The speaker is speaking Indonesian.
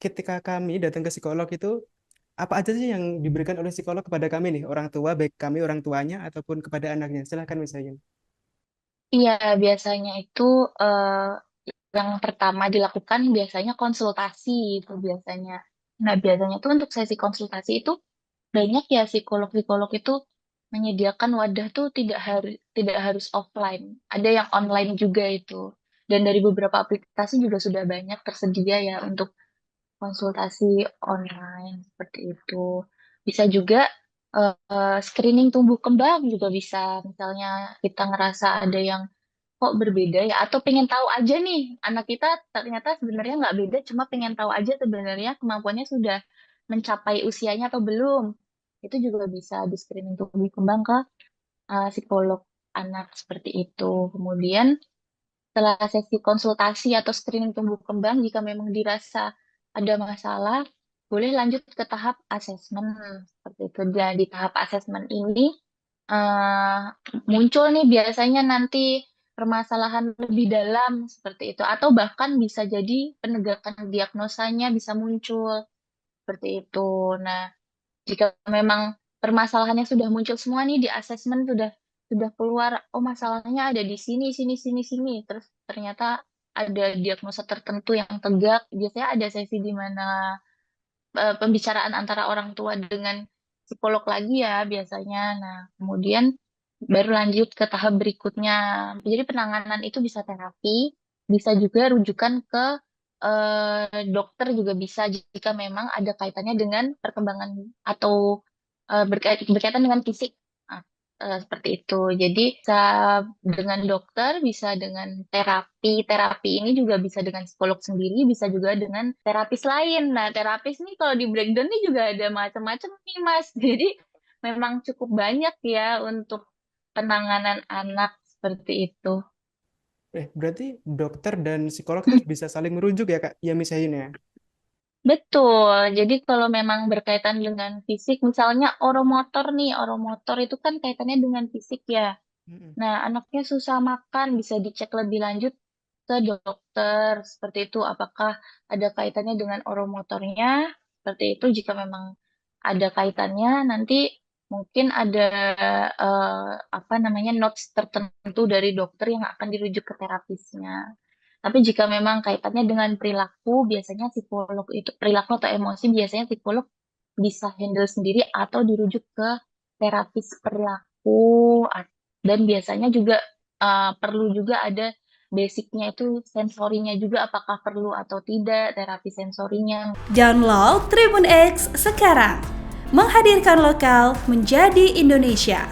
ketika kami datang ke psikolog itu apa aja sih yang diberikan oleh psikolog kepada kami nih, orang tua, baik kami orang tuanya ataupun kepada anaknya. Silahkan misalnya. Iya, biasanya itu yang pertama dilakukan biasanya konsultasi itu biasanya. Nah, biasanya tuh untuk sesi konsultasi itu banyak ya psikolog-psikolog itu menyediakan wadah tuh tidak harus offline. Ada yang online juga itu. Dan dari beberapa aplikasi juga sudah banyak tersedia ya untuk konsultasi online seperti itu. Bisa juga screening tumbuh kembang juga bisa. Misalnya kita ngerasa ada yang kok berbeda ya, atau pengen tahu aja nih anak kita ternyata sebenarnya nggak beda, cuma pengen tahu aja sebenarnya kemampuannya sudah mencapai usianya atau belum. Itu juga bisa di screening tumbuh kembang ke psikolog anak seperti itu. Kemudian setelah sesi konsultasi atau screening tumbuh kembang, jika memang dirasa ada masalah, boleh lanjut ke tahap asesmen seperti itu. Dan di tahap asesmen ini eh, muncul nih biasanya nanti permasalahan lebih dalam seperti itu, atau bahkan bisa jadi penegakan diagnosanya bisa muncul seperti itu. Nah, jika memang permasalahannya sudah muncul semua nih di asesmen sudah keluar, oh masalahnya ada di sini, sini, sini, sini. Terus ternyata ada diagnosa tertentu yang tegak. Biasanya ada sesi di mana pembicaraan antara orang tua dengan psikolog lagi ya biasanya. Nah, kemudian baru lanjut ke tahap berikutnya. Jadi penanganan itu bisa terapi, bisa juga rujukan ke dokter juga bisa jika memang ada kaitannya dengan perkembangan atau berkaitan dengan fisik. Nah, seperti itu. Jadi bisa dengan dokter, bisa dengan terapi. Terapi ini juga bisa dengan psikolog sendiri, bisa juga dengan terapis lain. Nah, terapis nih kalau di breakdown nih juga ada macam-macam nih, Mas. Jadi memang cukup banyak ya untuk penanganan anak seperti itu. Berarti dokter dan psikolog itu bisa saling merujuk ya, Kak? Ya, misalnya. Ya. Betul. Jadi kalau memang berkaitan dengan fisik, misalnya oromotor nih, oromotor itu kan kaitannya dengan fisik ya. Mm-mm. Nah, anaknya susah makan, bisa dicek lebih lanjut ke dokter. Seperti itu, apakah ada kaitannya dengan oromotornya? Seperti itu, jika memang ada kaitannya, nanti mungkin ada apa namanya notes tertentu dari dokter yang akan dirujuk ke terapisnya. Tapi jika memang kaitannya dengan perilaku, biasanya psikolog itu perilaku atau emosi biasanya psikolog bisa handle sendiri atau dirujuk ke terapis perilaku. Dan biasanya juga perlu juga ada basicnya itu sensorinya juga apakah perlu atau tidak terapi sensorinya. Download Tribun X sekarang. Menghadirkan lokal menjadi Indonesia.